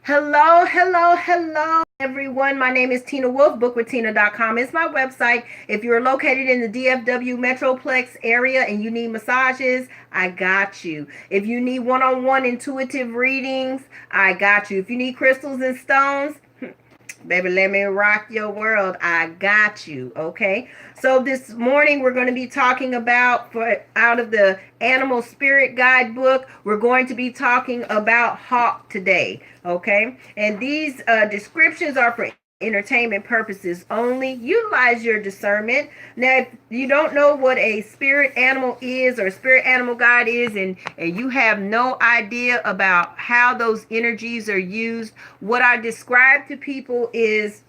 Hello, hello, hello, everyone. My name is Tina Wolf. Bookwithtina.com is my website. If you're located in the DFW Metroplex area and you need massages, I got you. If you need one-on-one intuitive readings, I got you. If you need crystals and stones, baby, let me rock your world. I got you. Okay. So this morning we're going to be talking about, out of the Animal Spirit Guidebook, we're going to be talking about hawk today. Okay. And these descriptions are for entertainment purposes only. Utilize your discernment. Now, if you don't know what a spirit animal is or a spirit animal guide is, and you have no idea about how those energies are used, what I describe to people is,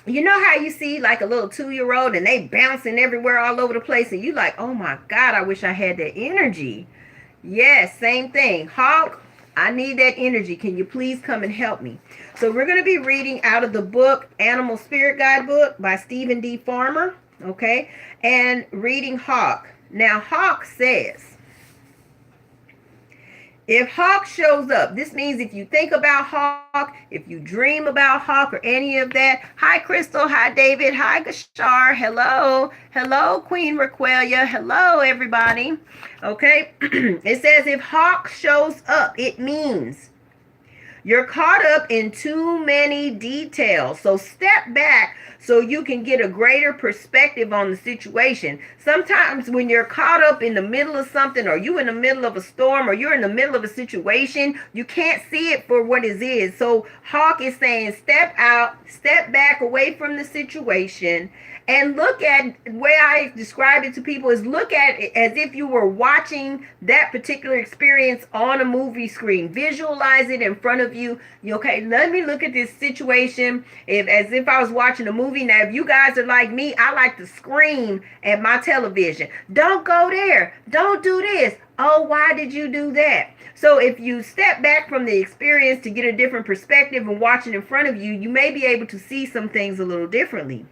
you know how you see like a little 2-year-old and they bouncing everywhere all over the place, and you like, oh my God, I wish I had that energy. Yes, same thing. Hawk, I need that energy. Can you please come and help me? So we're going to be reading out of the book Animal Spirit Guidebook by Stephen D. Farmer, okay? And reading Hawk. Now, Hawk says, if Hawk shows up, this means if you think about Hawk, if you dream about Hawk or any of that. Hi, Crystal. Hi, David. Hi, Gashar. Hello. Hello, Queen Raquelia. Hello, everybody. Okay. It says if Hawk shows up, it means you're caught up in too many details. So step back so you can get a greater perspective on the situation. Sometimes when you're caught up in the middle of something, or you in the middle of a storm, or you're in the middle of a situation, you can't see it for what it is. So Hawk is saying step out, step back away from the situation, and look at, the way I describe it to people is look at it as if you were watching that particular experience on a movie screen. Visualize it in front of you. Okay, let me look at this situation as if I was watching a movie. Now, if you guys are like me, I like to scream at my television. Don't go there. Don't do this. Oh, why did you do that? So if you step back from the experience to get a different perspective and watch it in front of you, you may be able to see some things a little differently.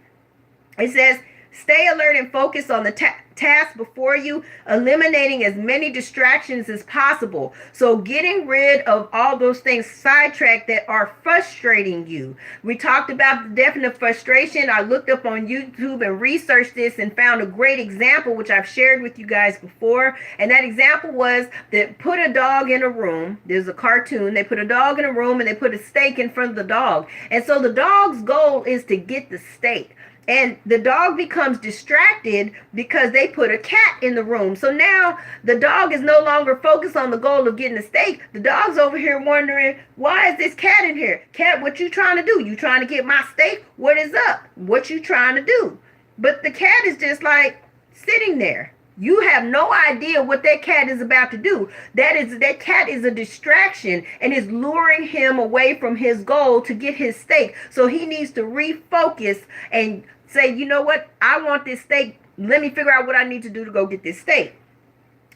It says, stay alert and focus on the task before you, eliminating as many distractions as possible. So getting rid of all those things sidetracked that are frustrating you. We talked about the definition of frustration. I looked up on YouTube and researched this and found a great example, which I've shared with you guys before. And that example was that put a dog in a room. There's a cartoon. They put a dog in a room and they put a steak in front of the dog. And so the dog's goal is to get the steak. And the dog becomes distracted because they put a cat in the room. So now the dog is no longer focused on the goal of getting the steak. The dog's over here wondering, why is this cat in here? Cat, what you trying to do? You trying to get my steak? What is up? What you trying to do? But the cat is just like sitting there. You have no idea what that cat is about to do. That cat is a distraction and is luring him away from his goal to get his steak. So he needs to refocus and say, you know what? I want this steak. Let me figure out what I need to do to go get this steak.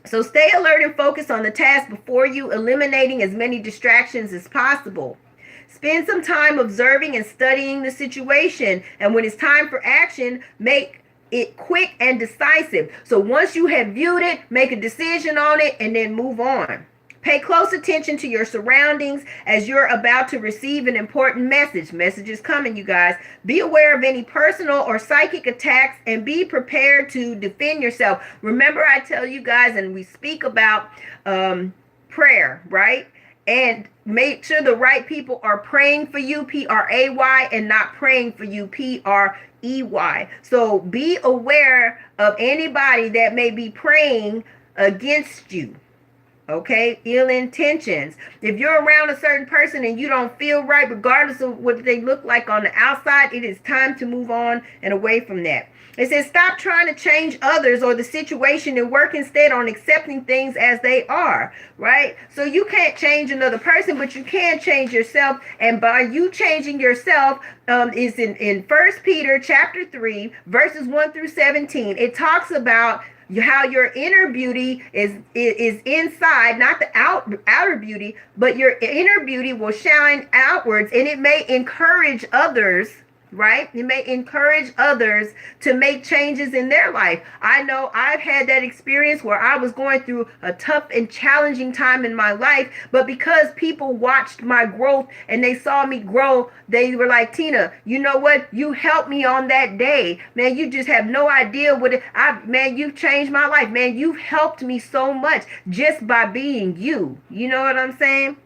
So stay alert and focus on the task before you, eliminating as many distractions as possible. Spend some time observing and studying the situation. And when it's time for action, make it quick and decisive. So once you have viewed it, make a decision on it and then move on. Pay close attention to your surroundings as you're about to receive an important message. Message is coming, you guys. Be aware of any personal or psychic attacks and be prepared to defend yourself. Remember, I tell you guys, and we speak about prayer, right? And make sure the right people are praying for you, P-R-A-Y, and not praying for you, P-R-E-Y. So be aware of anybody that may be praying against you. Okay, ill intentions. If you're around a certain person and you don't feel right, regardless of what they look like on the outside, it is time to move on and away from that. It says stop trying to change others or the situation and work instead on accepting things as they are, right? So you can't change another person, but you can change yourself. And by you changing yourself, is in 1 Peter chapter 3, verses 1 through 17. It talks about how your inner beauty is inside, not the outer beauty, but your inner beauty will shine outwards, and it may encourage others, right? You may encourage others to make changes in their life. I know I've had that experience where I was going through a tough and challenging time in my life, but because people watched my growth and they saw me grow, they were like, Tina, you know what? You helped me on that day. Man, you just have no idea what man, you've changed my life. Man, you've helped me so much just by being you. You know what I'm saying?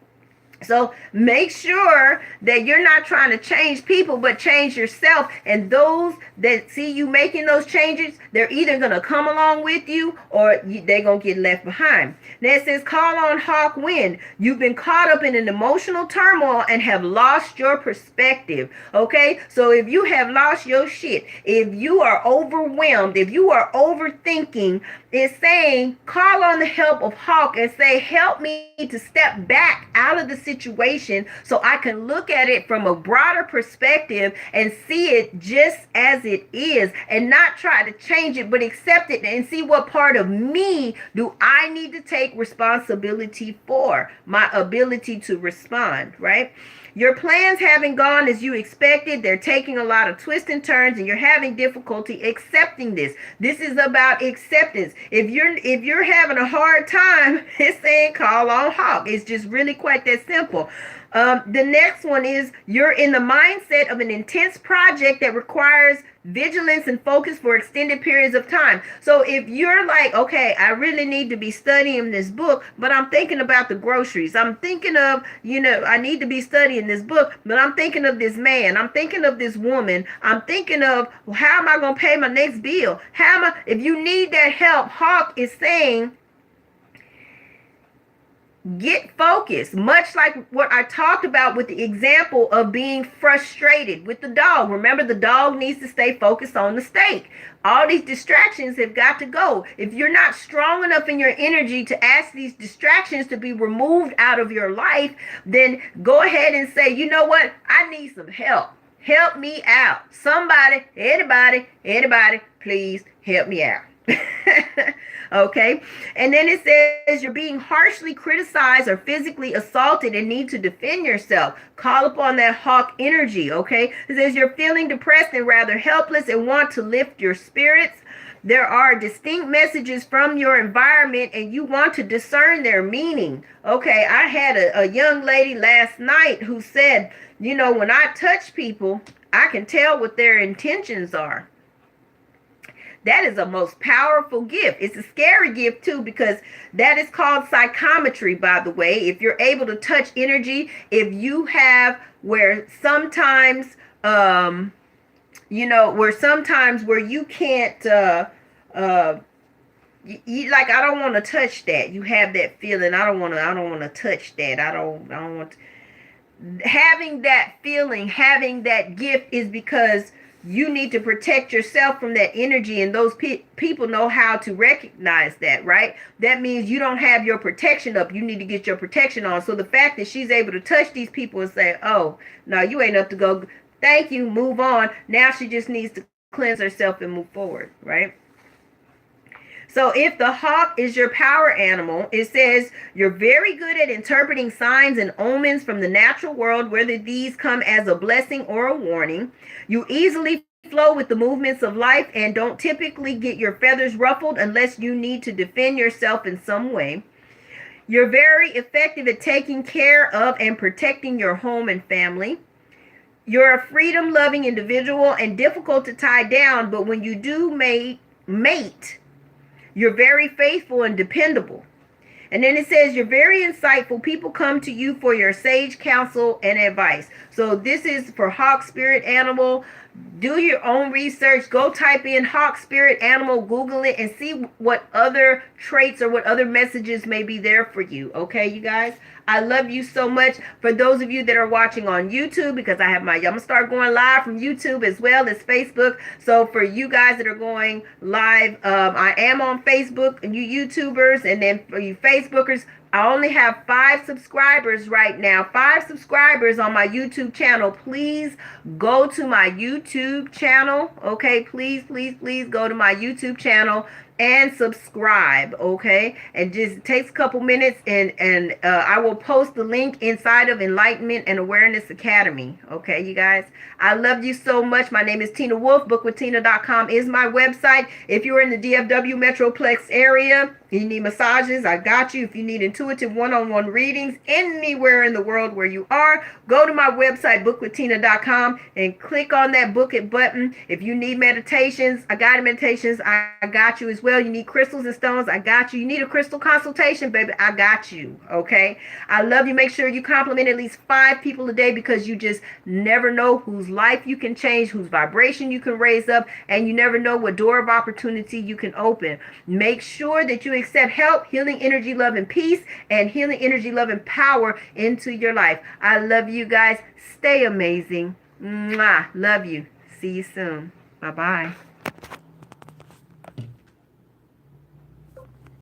So make sure that you're not trying to change people, but change yourself. And those that see you making those changes, they're either going to come along with you or they're going to get left behind. Now it says, call on Hawk Wind. You've been caught up in an emotional turmoil and have lost your perspective. Okay, so if you have lost your shit, if you are overwhelmed, if you are overthinking, it's saying call on the help of Hawk and say, help me to step back out of the situation so I can look at it from a broader perspective and see it just as it is and not try to change it, but accept it and see what part of me do I need to take responsibility for, my ability to respond, right? Your plans haven't gone as you expected. They're taking a lot of twists and turns and you're having difficulty accepting this. This is about acceptance. If you're having a hard time, it's saying call on Hawk. It's just really quite that simple. The next one is you're in the mindset of an intense project that requires vigilance and focus for extended periods of time. So if you're like, okay, I really need to be studying this book, but I'm thinking about the groceries. I'm thinking of, I need to be studying this book, but I'm thinking of this man. I'm thinking of this woman. I'm thinking of how am I going to pay my next bill? If you need that help, Hawk is saying, get focused, much like what I talked about with the example of being frustrated with the dog. Remember, the dog needs to stay focused on the steak. All these distractions have got to go. If you're not strong enough in your energy to ask these distractions to be removed out of your life, then go ahead and say, you know what? I need some help. Help me out. Somebody, anybody, please help me out. Okay, and then it says you're being harshly criticized or physically assaulted and need to defend yourself. Call upon that Hawk energy. Okay, it says you're feeling depressed and rather helpless and want to lift your spirits. There are distinct messages from your environment and you want to discern their meaning. Okay, I had a young lady last night who said, when I touch people, I can tell what their intentions are. That is a most powerful gift. It's a scary gift too, because that is called psychometry, by the way. If you're able to touch energy, if you have where sometimes where you can't like, I don't want to touch that. You have that feeling. I don't want to touch that. I don't want having that feeling, having that gift is because you need to protect yourself from that energy, and those people know how to recognize that, right? That means you don't have your protection up. You need to get your protection on. So the fact that she's able to touch these people and say, oh, no, you ain't up to go. Thank you. Move on. Now she just needs to cleanse herself and move forward, right? So if the hawk is your power animal, it says you're very good at interpreting signs and omens from the natural world, whether these come as a blessing or a warning. You easily flow with the movements of life and don't typically get your feathers ruffled unless you need to defend yourself in some way. You're very effective at taking care of and protecting your home and family. You're a freedom-loving individual and difficult to tie down, but when you do mate, you're very faithful and dependable. And then it says you're very insightful. People come to you for your sage counsel and advice. So this is for hawk spirit animal. Do your own research. Go type in hawk spirit animal, Google it, and see what other traits or what other messages may be there for you. Okay, you guys? I love you so much. For those of you that are watching on YouTube, because I'm going to start going live from YouTube as well as Facebook. So for you guys that are going live, I am on Facebook, and you YouTubers, and then for you Facebookers, I only have 5 subscribers right now. 5 subscribers on my YouTube channel. Please go to my YouTube channel. Okay, please go to my YouTube channel and subscribe, okay? And just takes a couple minutes, and I will post the link inside of Enlightenment and Awareness Academy, okay, you guys? I love you so much. My name is Tina Wolf. Bookwithtina.com is my website. If you're in the DFW Metroplex area, you need massages, I got you. If you need intuitive one-on-one readings anywhere in the world where you are, go to my website, bookwithtina.com, and click on that book it button. If you need meditations, I got meditations, I got you as well. You need crystals and stones, I got you. You need a crystal consultation, baby, I got you, okay? I love you. Make sure you compliment at least 5 people a day, because you just never know whose life you can change, whose vibration you can raise up, and you never know what door of opportunity you can open. Make sure that you accept help, healing energy, love, and peace, and healing energy, love, and power into your life. I love you guys. Stay amazing. Mwah. Love you. See you soon. Bye-bye.